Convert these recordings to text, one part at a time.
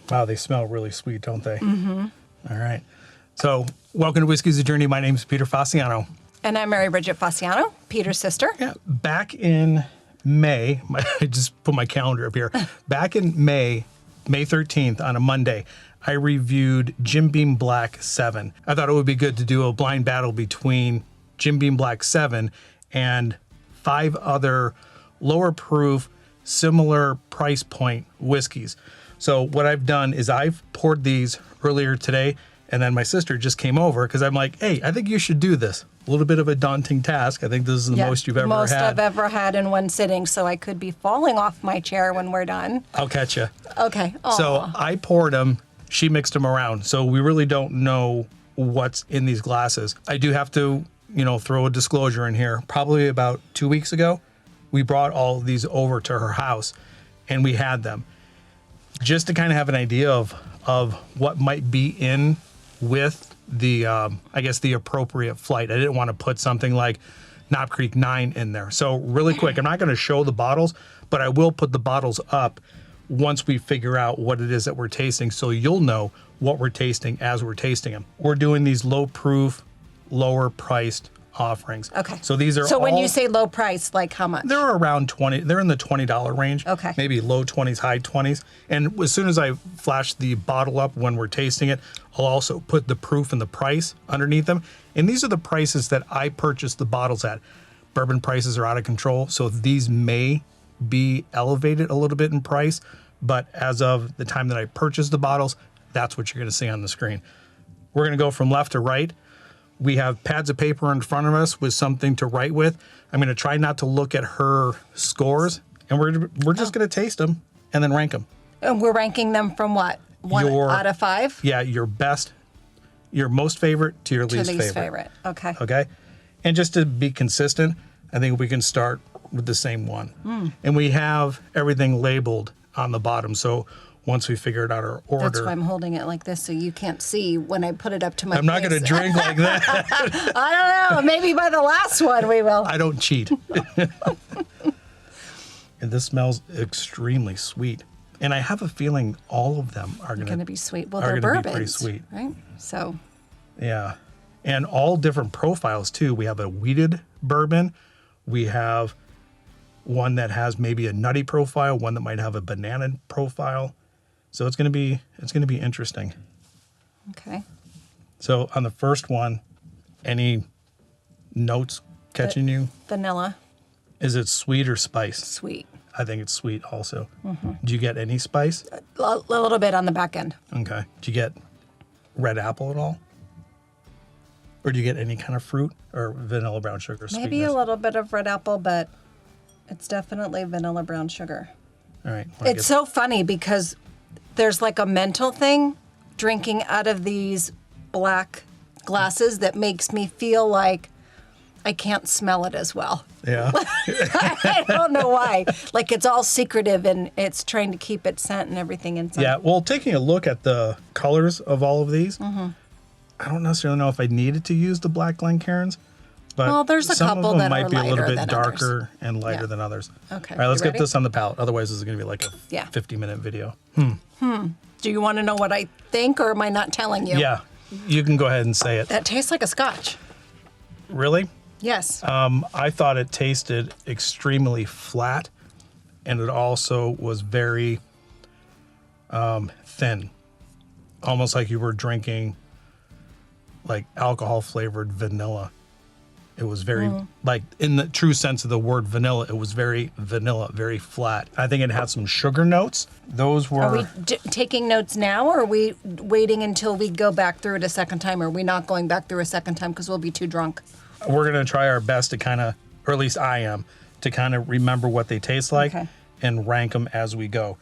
Wow, they smell really sweet, don't they? Mm-hmm. All right. So, welcome to Whiskey's a Journey. My name is Peter Fasciano. And I'm Mary Bridget Fasciano, Peter's sister. Yeah, back in May, I just put my calendar up here. Back in May 13th on a Monday, I reviewed Jim Beam Black 7. I thought it would be good to do a blind battle between Jim Beam Black 7 and 5 other lower proof, similar price point whiskeys. So what I've done is I've poured these earlier today, and then my sister just came over because I'm like, hey, I think you should do this. A little bit of a daunting task. I think this is the most you've ever had. Most I've ever had in one sitting, so I could be falling off my chair when we're done. I'll catch you. Okay. Aww. So I poured them. She mixed them around. So we really don't know what's in these glasses. I do have to, throw a disclosure in here. Probably about 2 weeks ago, we brought all of these over to her house, and we had them. Just to kind of have an idea of what might be in with the, the appropriate flight. I didn't want to put something like Knob Creek 9 in there. So really quick, I'm not going to show the bottles, but I will put the bottles up once we figure out what it is that we're tasting, so you'll know what we're tasting as we're tasting them. We're doing these low proof, lower priced offerings. Okay. So these are when you say low price, like how much? They're around 20. They're in the $20 range. Okay. Maybe low 20s, high 20s. And as soon as I flash the bottle up when we're tasting it, I'll also put the proof and the price underneath them. And these are the prices that I purchased the bottles at. Bourbon prices are out of control, so these may be elevated a little bit in price, but as of the time that I purchased the bottles, that's what you're going to see on the screen. We're going to go from left to right. We have pads of paper in front of us with something to write with. I'm going to try not to look at her scores, and we're just going to taste them and then rank them. And we're ranking them from what? One out of 5? Yeah, your best, your most favorite to your least favorite. Okay. Okay. And just to be consistent, I think we can start with the same one. And we have everything labeled on the bottom. So once we figured out our order. That's why I'm holding it like this so you can't see when I put it up to my face. I'm not going to drink like that. I don't know. Maybe by the last one we will. I don't cheat. And this smells extremely sweet. And I have a feeling all of them are going to be sweet. Well, they're bourbons, be pretty sweet. Right? So. Yeah. And all different profiles, too. We have a wheated bourbon. We have one that has maybe a nutty profile, one that might have a banana profile. So it's going to be interesting. Okay. So on the first one, any notes catching you? Vanilla. Is it sweet or spice? Sweet. I think it's sweet also. Mm-hmm. Do you get any spice? A little bit on the back end. Okay. Do you get red apple at all? Or do you get any kind of fruit or vanilla brown sugar sweetness? Maybe a little bit of red apple, but it's definitely vanilla brown sugar. All right. It's so funny because there's like a mental thing drinking out of these black glasses that makes me feel like I can't smell it as well. Yeah. I don't know why. Like it's all secretive and it's trying to keep its scent and everything inside. Yeah. Well, taking a look at the colors of all of these, I don't necessarily know if I needed to use the black Glencairns, but there's a some couple of them that might are be a little lighter bit than darker others. and lighter than others. Okay. All right, let's You get ready? this on the palate. Otherwise, this is going to be like a 50-minute video. Do you want to know what I think or am I not telling you? Yeah, you can go ahead and say it. That tastes like a scotch. Really? Yes. I thought it tasted extremely flat, and it also was very thin, almost like you were drinking like alcohol-flavored vanilla. It was very, like in the true sense of the word vanilla, it was very vanilla, very flat. I think it had some sugar notes. Those were... Are we taking notes now or are we waiting until we go back through it a second time? Or are we not going back through a second time because we'll be too drunk? We're going to try our best to kind of, or at least I am, to kind of remember what they taste like and rank them as we go.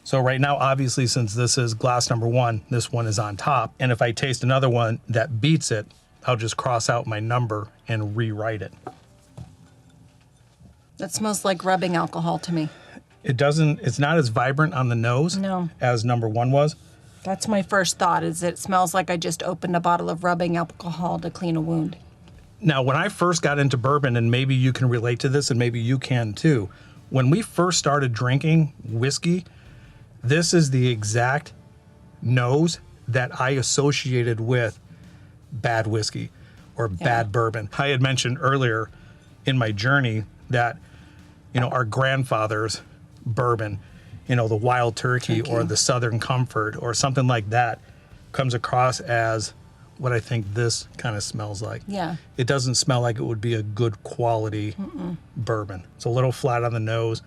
So right now, obviously, since this is glass number 1, this one is on top. And if I taste another one that beats it, I'll just cross out my number and rewrite it. That smells like rubbing alcohol to me. It's not as vibrant on the nose as number 1 was. That's my first thought, is it smells like I just opened a bottle of rubbing alcohol to clean a wound. Now, when I first got into bourbon, and maybe you can relate to this and maybe you can too, when we first started drinking whiskey, This is the exact nose that I associated with bad whiskey or bad bourbon. I had mentioned earlier in my journey that, our grandfather's bourbon, the Wild Turkey or the Southern Comfort or something like that comes across as what I think this kind of smells like. Yeah. It doesn't smell like it would be a good quality bourbon. It's a little flat on the nose.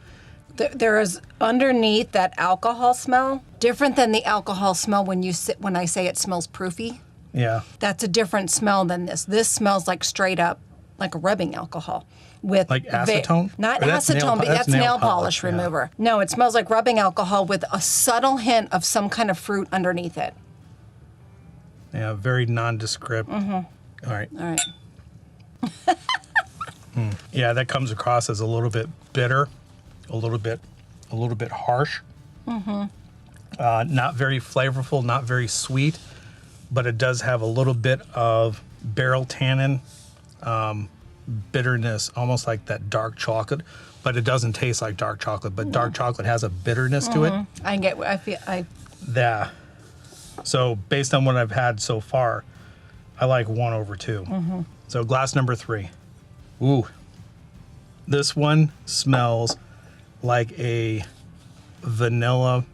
There is underneath that alcohol smell, different than the alcohol smell when I say it smells proofy. Yeah. That's a different smell than this. This smells like straight up like a rubbing alcohol with Like acetone? Not Or that's acetone, but that's nail polish yeah. remover. No, it smells like rubbing alcohol with a subtle hint of some kind of fruit underneath it. Yeah, very nondescript. All right. All right. Yeah, that comes across as a little bit bitter, a little bit harsh. Not very flavorful, not very sweet, but it does have a little bit of barrel tannin, bitterness, almost like that dark chocolate. But it doesn't taste like dark chocolate. But dark chocolate has a bitterness to it. Yeah. So based on what I've had so far, I like 1/2. So glass number 3. Ooh. This one smells like a vanilla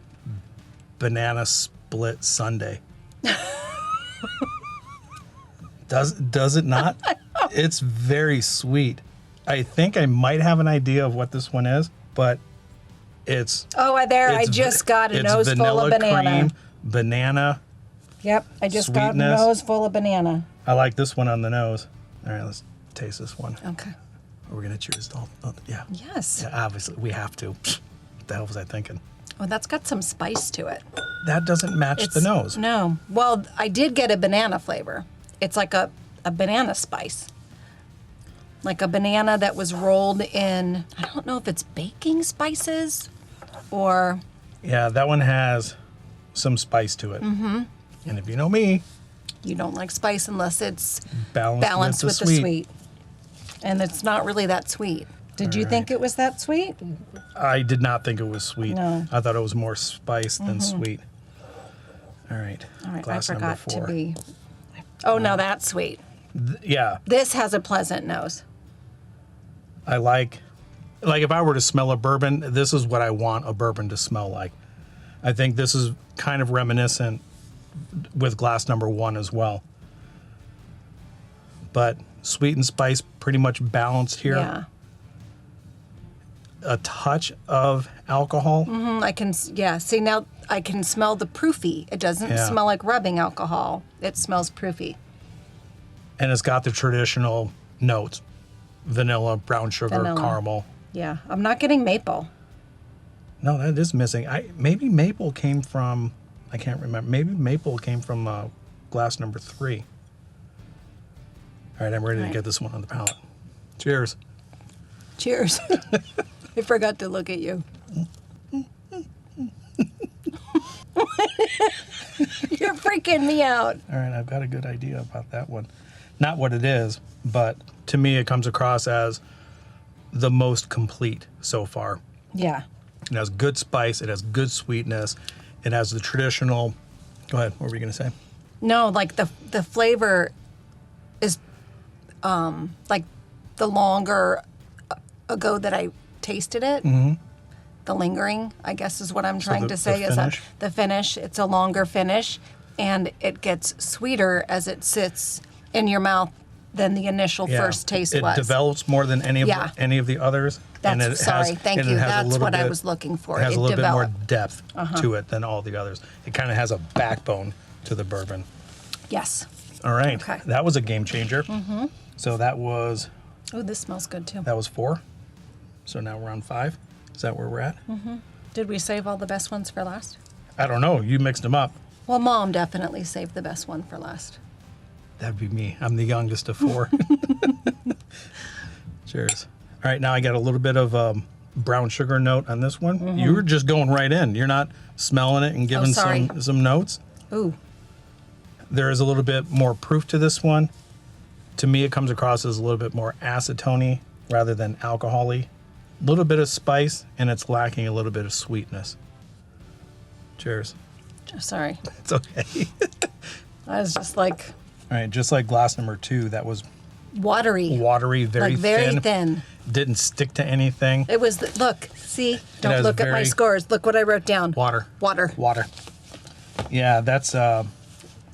banana split sundae. Does it not? It's very sweet. I think I might have an idea of what this one is, but it's... I just got a nose full of banana. Cream, banana. Yep, I just got a nose full of banana. I like this one on the nose. All right, let's taste this one. Okay. We're going to cheers. Yeah. Yes. Yeah, obviously, we have to. What the hell was I thinking? Well, that's got some spice to it. That doesn't match the nose. No. Well, I did get a banana flavor. It's like a banana spice. Like a banana that was rolled in, I don't know if it's baking spices or... Yeah, that one has some spice to it. And if you know me... You don't like spice unless it's balanced with the sweet. And it's not really that sweet. Did you think it was that sweet? I did not think it was sweet. No. I thought it was more spice than sweet. All right. All right, Glass I forgot number 4. to be... Oh, now that's sweet. Yeah. This has a pleasant nose. I like if I were to smell a bourbon, this is what I want a bourbon to smell like. I think this is kind of reminiscent with glass number 1 as well. But sweet and spice pretty much balanced here. Yeah. A touch of alcohol. I can, see now I can smell the proofy. It doesn't smell like rubbing alcohol. It smells proofy. And it's got the traditional notes. Vanilla, brown sugar, caramel. Yeah, I'm not getting maple. No, that is missing. Maybe maple came from, I can't remember. Maybe maple came from glass number 3. All right, I'm ready to get this one on the palate. Cheers. Cheers. I forgot to look at you. You're freaking me out. All right, I've got a good idea about that one. Not what it is, but to me it comes across as the most complete so far. Yeah. It has good spice, it has good sweetness, it has the traditional... Go ahead, what were you going to say? No, like the flavor is like the longer ago that I tasted it. The lingering, I guess is what I'm trying to say, is that the finish. It's a longer finish, and it gets sweeter as it sits in your mouth than the initial first taste was. It develops more than any of the others. Thank you. That's what I was looking for. It has a little bit more depth to it than all the others. It kind of has a backbone to the bourbon. Yes. All right. Okay. That was a game changer. So that was... Oh, this smells good too. That was 4. So now we're on 5. Is that where we're at? Did we save all the best ones for last? I don't know. You mixed them up. Well, Mom definitely saved the best one for last. That'd be me. I'm the youngest of 4. Cheers. All right, now I got a little bit of brown sugar note on this one. You were just going right in. You're not smelling it and giving some notes. Ooh. There is a little bit more proof to this one. To me, it comes across as a little bit more acetone rather than alcohol-y. A little bit of spice, and it's lacking a little bit of sweetness. Cheers. Sorry. It's okay. I was just like All right, just like glass number 2, that was watery. watery, very Like very thin. Didn't stick to anything. It was, look, see? Don't has look at my very- scores. Look what I wrote down. Water. Water. Water. Yeah, that's a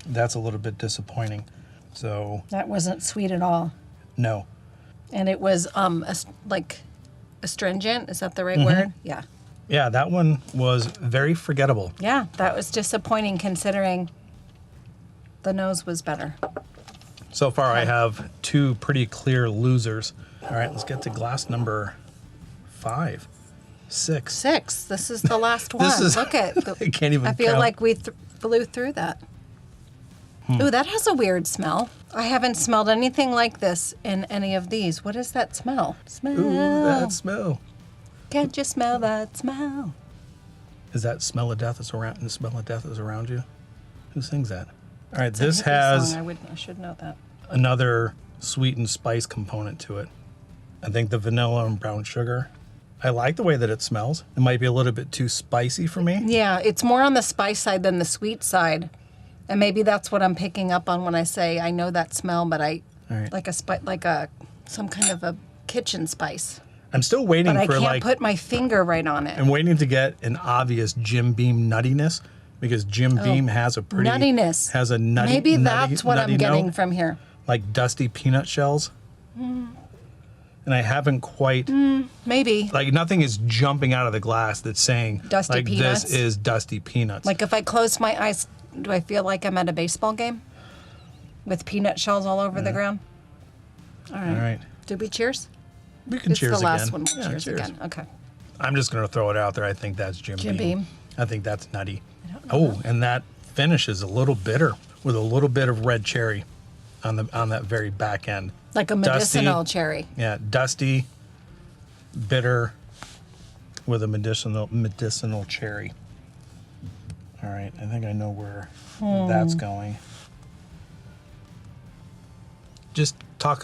little bit disappointing. So, That wasn't sweet at all. no. And it was like astringent. Is that the right Mm-hmm. word? Yeah. Yeah, that one was very forgettable. Yeah, that was disappointing considering the nose was better. So far, I have 2 pretty clear losers. All right, let's get to glass number 5, 6. 6. This is the last one. This is- Look at. I can't even I feel count. like we blew through that. Ooh, that has a weird smell. I haven't smelled anything like this in any of these. What is that smell? Smell. Ooh, that smell. Can't you smell that smell? Is that smell of death is around? The smell of death is around you. Who sings that? All right, It's a this hippie has song. I should know that. another sweet and spice component to it. I think the vanilla and brown sugar. I like the way that it smells. It might be a little bit too spicy for me. Yeah, it's more on the spice side than the sweet side. And maybe that's what I'm picking up on when I say I know that smell, but I All right. like some kind of a kitchen spice. I'm still waiting But I for can't like put my finger right on it. I'm waiting to get an obvious Jim Beam nuttiness because Jim Beam has a pretty Nuttiness. has a nutty. Maybe nutty- that's what nutty I'm getting note, from here. like dusty peanut shells. And I haven't quite Maybe. like nothing is jumping out of the glass that's saying Dusty like peanuts? this is dusty peanuts. Like if I close my eyes, do I feel like I'm at a baseball game with peanut shells all over the ground? All right. All right, Did we cheers? we can It's cheers the last again. one. We'll Yeah, cheers again. Okay. I'm just gonna throw it out there. I think that's Jim Jim Beam. I think that's nutty. Oh, and that finish is a little bitter with a little bit of red cherry on that very back end. Like a Dusty. medicinal cherry. Yeah, dusty, bitter, with a medicinal cherry. All right, I think I know where that's going. Just talk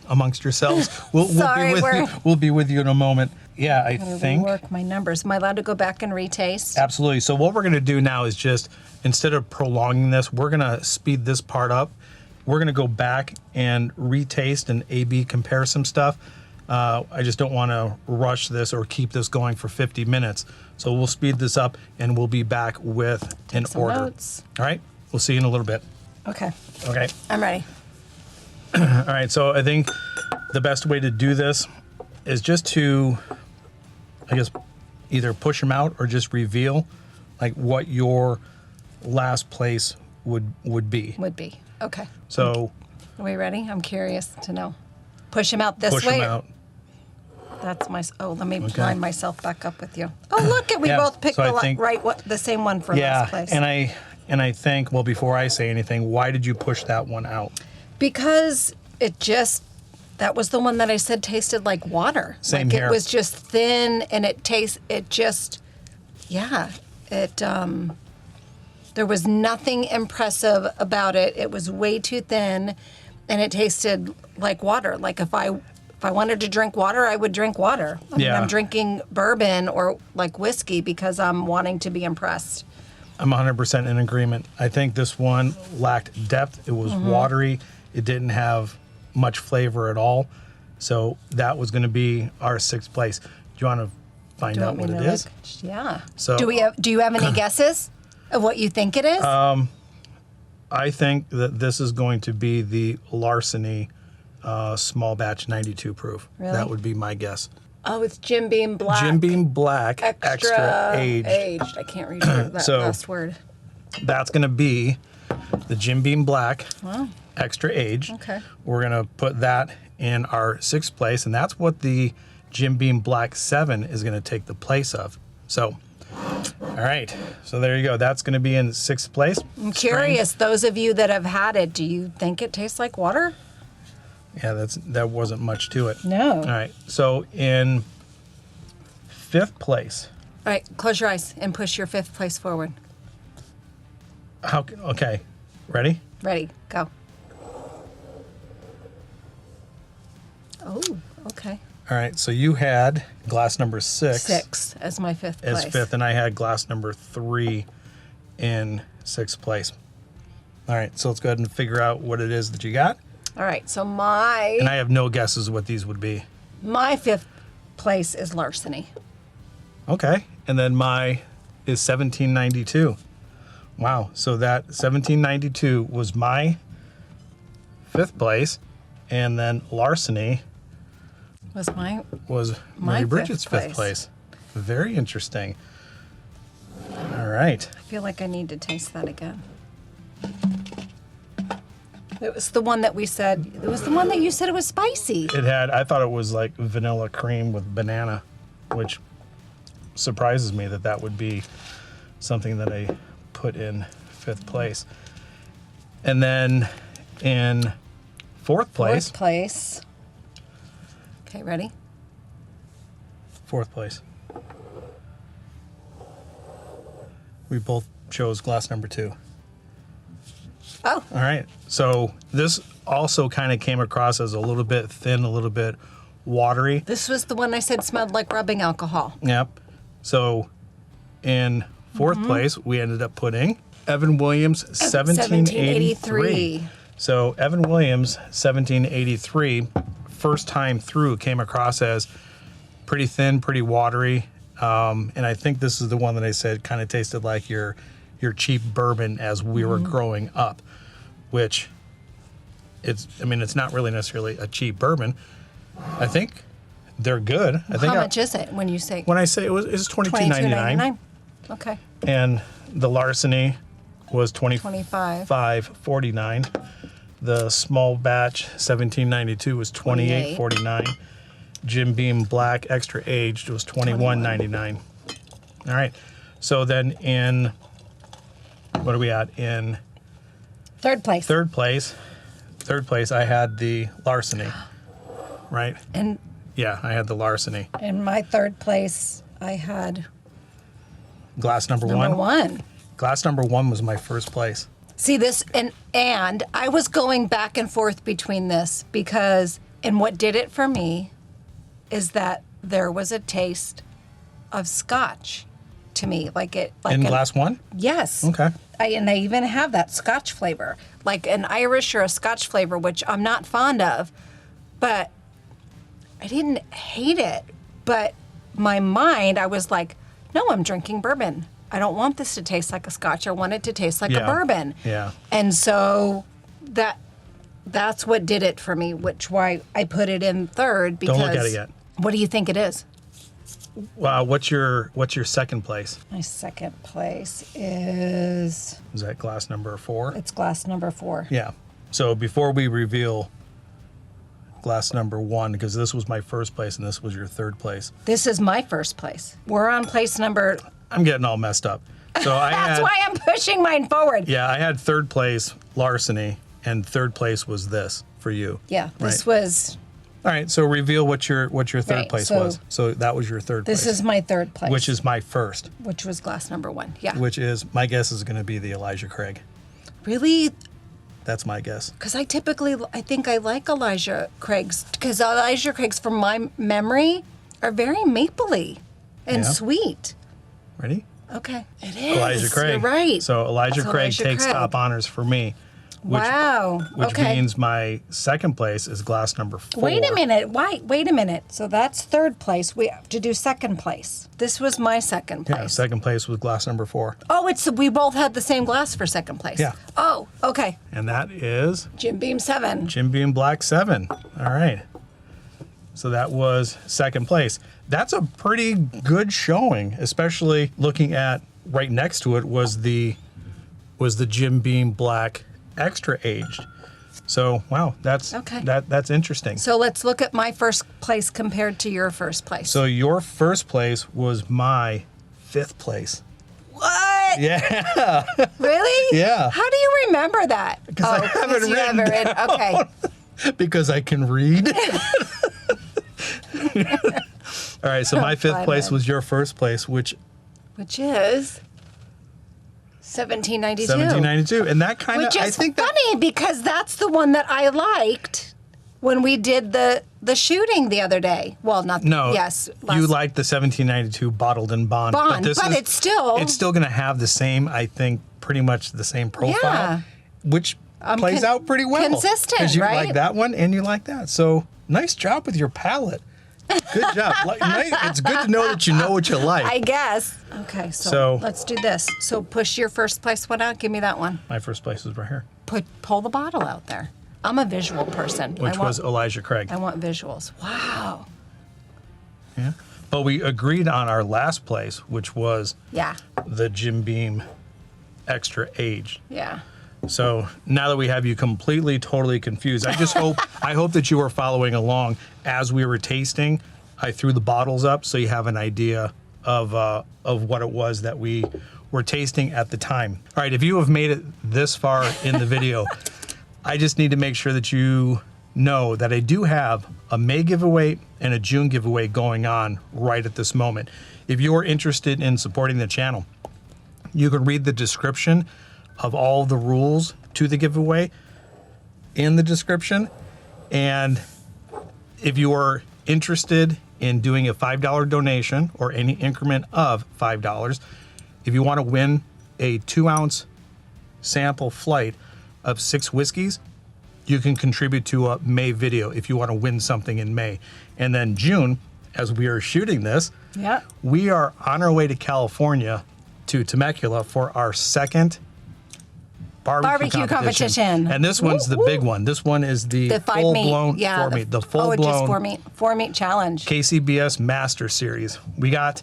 amongst yourselves. Sorry, we'll be with you in a moment. Yeah, I Gotta think rework my numbers. Am I allowed to go back and retaste? absolutely. So what we're gonna do now is just instead of prolonging this, we're gonna speed this part up. We're gonna go back and retaste and A/B compare some stuff. I just don't want to rush this or keep this going for 50 minutes. So we'll speed this up and we'll be back with an some order. notes. All right, we'll see you in a little bit. Okay. Okay. I'm ready. All right, so I think the best way to do this is just to, I guess, either push them out or just reveal like what your last place would be. Would be. Okay. So Are we ready? I'm curious to know. Push him out this push way. them out. That's my. Oh, let me Okay. line myself back up with you. Oh, look at we Yeah, both picked so I the think- the same one for Yeah, last place. and I think, well, before I say anything, why did you push that one out? Because that was the one that I said tasted like water. Same like here. It was just thin and there was nothing impressive about it. It was way too thin and it tasted like water. Like if I wanted to drink water, I would drink water. I mean, Yeah. I'm drinking bourbon or like whiskey because I'm wanting to be impressed. I'm 100% in agreement. I think this one lacked depth. It was Mm-hmm. watery. It didn't have much flavor at all. So that was going to be our 6th place. Do you want to find out what it is? Yeah. So- Do you have any guesses of what you think it is? I think that this is going to be the Larceny small batch 92 proof. Really? That would be my guess. Oh, it's Jim Beam Black. Jim Beam Black, extra aged. I can't read that So- last word. That's going to be the Jim Beam Black, Wow. extra aged. Okay. We're going to put that in our 6th place, and that's what the Jim Beam Black 7 is going to take the place of. So, all right. So there you go. That's going to be in 6th place. I'm curious, those of you that have had it, do you think it tastes like water? Yeah, that wasn't much to it. No. All right. So in 5th place, All right, close your eyes and push your 5th place forward. okay, ready? Ready, go. Oh, okay. All right, so you had glass number 6. 6 as my fifth place. As fifth, and I had glass number 3 in 6th place. All right, so let's go ahead and figure out what it is that you got. All right, so And I have no guesses what these would be. my fifth place is larceny. Okay, and then my is 1792. Wow, so that 1792 was my 5th place, and then larceny Was my was My Mary fifth Bridget's 5th place. Very interesting. All right. I feel like I need to taste that again. It was the one that we said. It was the one that you said it was spicy. It had, I thought it was like vanilla cream with banana, which surprises me that that would be something that I put in 5th place. And then in 4th place. 4th place. Okay, ready? 4th place. We both chose glass number 2. Oh, All right. So this also kind of came across as a little bit thin, a little bit watery. this was the one I said smelled like rubbing alcohol. Yep. So in 4th place, we ended up putting Evan Williams 1783. So Evan Williams 1783, first time through, came across as pretty thin, pretty watery. And I think this is the one that I said kind of tasted like your cheap bourbon as we were growing up, which it's not really necessarily a cheap bourbon. I think they're good. I think How much is it when you say when I say it's $22.99, Okay. and the larceny was $25.49. The small batch 1792 was $28.49. Jim Beam Black Extra Aged was $21.99. All right. So then in what are we at in 3rd place. third place? Third place, I had the larceny. Right? And Yeah, I had the larceny. in my 3rd place, I had Glass number number 1. 1. Glass number 1 was my first place. See this, and I was going back and forth between this because, and what did it for me is that there was a taste of Scotch to me, like In glass 1? Yes. Okay. And they even have that Scotch flavor, like an Irish or a Scotch flavor, which I'm not fond of, but I didn't hate it. But my mind, I was like, no, I'm drinking bourbon. I don't want this to taste like a Scotch. I want it to taste like a Yeah. bourbon. Yeah. And so that's what did it for me, which why I put it in 3rd because. Don't look at it yet. What do you think it is? What's your second place? My 2nd place is Is that glass number 4? it's glass number 4. Yeah. So before we reveal glass number 1, because this was my first place and this was your 3rd place, This is my 1st place. We're on place number. I'm getting all messed up. So I That's had, why I'm pushing mine forward. yeah, I had 3rd place larceny, and 3rd place was this for you. Yeah, this Right. was. All right. So reveal what your 3rd Right, place so was. So that was your 3rd place. This is my 3rd place. which is my first. which was glass number 1. Yeah. Which is my guess is going to be the Elijah Craig. Really? That's my guess. Because I think I like Elijah Craig's, because Elijah Craig's, from my memory, are very mapley and Yeah. sweet. Ready? Okay. It is. Elijah Craig. You're right. So Elijah It's Craig Elijah takes Craig. top honors for me. Wow. Which okay. means my second place is glass number 4. Wait a minute. Wait a minute. So that's 3rd place. We have to do 2nd place. This was my 2nd place. Yeah, second place was glass number 4. Oh, we both had the same glass for 2nd place. Yeah. Oh, okay. And that is Jim Beam 7. Jim Beam Black 7. All right. So that was second place. That's a pretty good showing, especially looking at right next to it was the Jim Beam Black Extra Aged. So wow, that's Okay. that's interesting. So let's look at my 1st place compared to your 1st place. So your first place was my 5th place. What? Yeah. Really? Yeah. How do you remember that? Because I have it you have written it written. Okay. because I can read. All right, so my 5th Fine, place then. was your first place, which Which is 1792. 1792, and that kind of Which I is think that funny because that's the one that I liked when we did the shooting the other day. Well, not No. yes. You like the 1792 bottled in bond. Bond, but it's still going to have the same, I think, pretty much the same profile, Yeah. which plays out pretty well. Consistent, because you right? like that one and you like that. So nice job with your palate. Good job. It's good to know that you know what you like. I guess. Okay, so let's do this. So push your first place one out. Give me that one. My first place is right here, Pull the bottle out there. I'm a visual person. which was Elijah Craig. I want visuals. Wow. Yeah. But we agreed on our last place, which was Yeah. the Jim Beam Extra Aged. Yeah. So now that we have you completely, totally confused, I hope that you were following along as we were tasting. I threw the bottles up so you have an idea of what it was that we were tasting at the time. All right, if you have made it this far in the video, I just need to make sure that you know that I do have a May giveaway and a June giveaway going on right at this moment. If you're interested in supporting the channel, you can read the description of all the rules to the giveaway in the description. And if you are interested in doing a $5 donation or any increment of $5, if you want to win a 2-ounce sample flight of 6 whiskeys, you can contribute to a May video if you want to win something in May. And then June, as we are shooting this, Yeah. we are on our way to California to Temecula for our second barbecue competition. And this one's the big one. This one is the 5 meat. full-blown Yeah. 4 meat. The just full-blown 4 meat challenge. KCBS Master Series. We got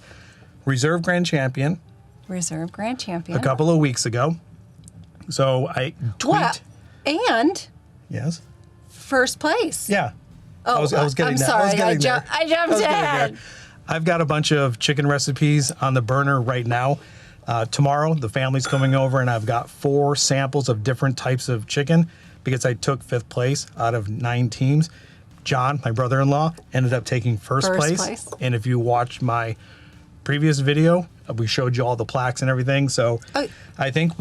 Reserve Grand Champion Reserve Grand Champion. a couple of weeks ago. So I tweet. What? And Yes. first place. Yeah. Oh, I was getting I'm that. sorry. I was getting there. I jumped was getting ahead. there. I've got a bunch of chicken recipes on the burner right now. Tomorrow, the family's coming over, and I've got 4 samples of different types of chicken because I took 5th place out of 9 teams. John, my brother-in-law, ended up taking first place. And if you watched my previous video, we showed you all the plaques and everything. So I think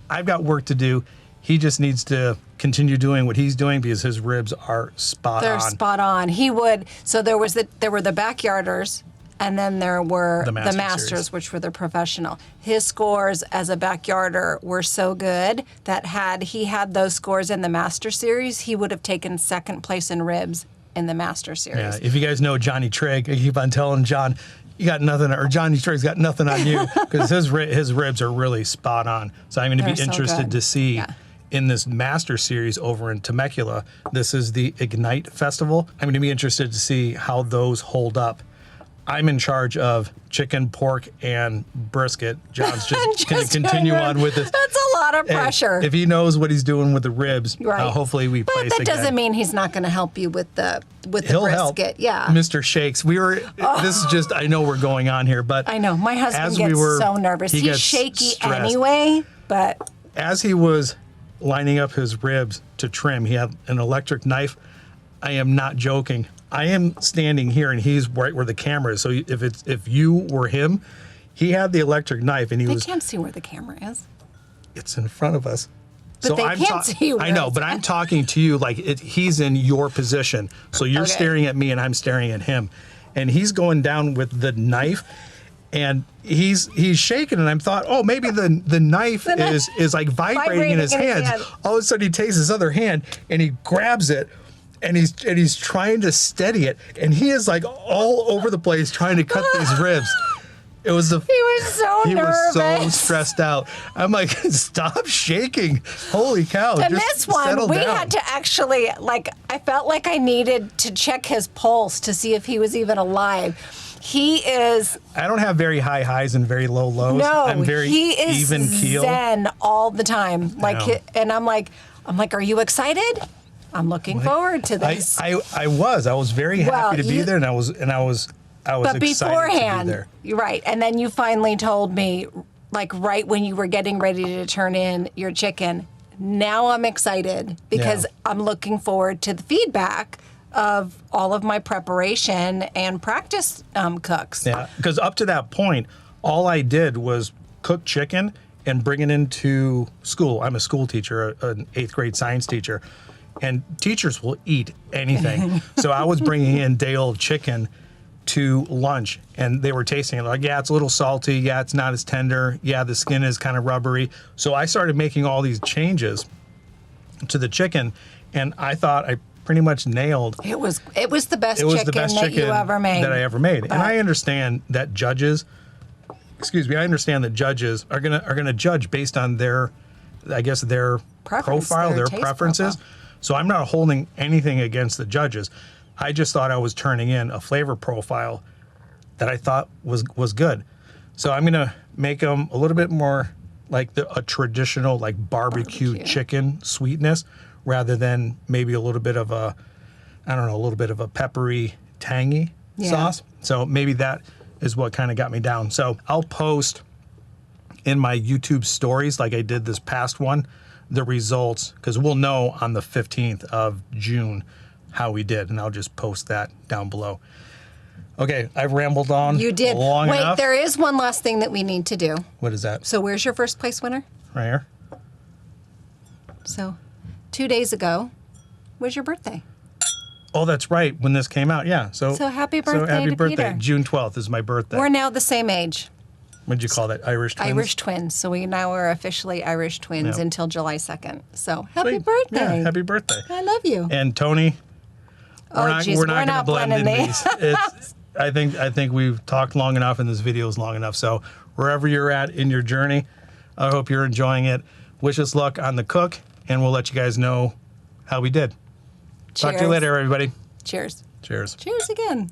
I've got work to do. He just needs to continue doing what he's doing because his ribs are spot on. They're spot on. He would. So there were the backyarders, and then there were the masters, series. which were the professional. His scores as a backyarder were so good that had he had those scores in the master series, he would have taken 2nd place in ribs in the master series. Yeah, if you guys know Johnny Trigg, I keep on telling John, you got nothing, or Johnny Trigg's got nothing on you because his ribs are really spot on. So I'm going to be They're so interested good. to see. Yeah. In this master series over in Temecula, this is the Ignite Festival. I'm going to be interested to see how those hold up. I'm in charge of chicken, pork, and brisket. John's just going to continue on with it. That's a lot of pressure. If he knows what he's doing with the ribs, Right. Hopefully we place But that again. doesn't mean he's not going to help you with the He'll brisket. help. Yeah. Mr. Shakes. This is just, I know we're going on here, but I know. My husband as gets we were, so nervous. he He's gets shaky stressed. anyway, but As he was lining up his ribs to trim, he had an electric knife. I am not joking. I am standing here and he's right where the camera is. So if you were him, he had the electric knife and he they was. can't see where the camera is. It's in front of us. But they can't see where I know, it's but I'm talking to you like he's in your position. So you're Okay. staring at me and I'm staring at him, and he's going down with the knife. And he's shaking, and I thought, oh, maybe the knife is like vibrating in his hands. All of a sudden, he takes his other hand and he grabs it, and he's trying to steady it, and he is like all over the place trying to cut these ribs. He was so nervous. was so stressed out. I'm like, stop shaking! Holy cow! And just this one, settle we down. had to actually I felt like I needed to check his pulse to see if he was even alive. He is. I don't have very high highs and very low lows. No, I'm very he is even keel. zen all the time. And I'm like, are you excited? I'm looking forward to this. I was very happy to be there, and I was but excited to be beforehand, there. you're right. And then you finally told me, like right when you were getting ready to turn in your chicken, now I'm excited because I'm looking forward to the feedback of all of my preparation and practice cooks. Yeah, because up to that point, all I did was cook chicken and bring it into school. I'm a school teacher, an 8th grade science teacher, and teachers will eat anything. So I was bringing in day-old chicken to lunch, and they were tasting it like, yeah, it's a little salty. Yeah, it's not as tender. Yeah, the skin is kind of rubbery. So I started making all these changes to the chicken, and I thought I pretty much nailed. It was the best chicken that you ever made. That I ever made. And I understand that judges, I understand that judges are gonna judge based on their, I guess, their profile, their preferences. Profile. So I'm not holding anything against the judges. I just thought I was turning in a flavor profile that I thought was good. So I'm gonna make them a little bit more like a traditional like barbecue chicken sweetness, rather than maybe a little bit of a, I don't know, a little bit of a peppery, tangy sauce. So maybe that is what kind of got me down. So I'll post in my YouTube stories, like I did this past one, the results, because we'll know on the 15th of June how we did, and I'll just post that down below. Okay, I've rambled on. You did. Long Wait, enough. there is one last thing that we need to do. What is that? So where's your first place winner? Right here. So 2 days ago was your birthday. Oh, that's right. When this came out, yeah. So happy birthday to Peter. June 12th is my birthday. We're now the same age. What'd you call that? Irish twins? Irish twins. So we now are officially Irish twins until July 2nd. So happy Sweet. birthday. Yeah, happy birthday. I love you. And Tony, we're not going to blend in blending these. I think we've talked long enough, and this video is long enough. So wherever you're at in your journey, I hope you're enjoying it. Wish us luck on the cook, and we'll let you guys know how we did. Cheers. Talk to you later, everybody. Cheers. Cheers. Cheers again.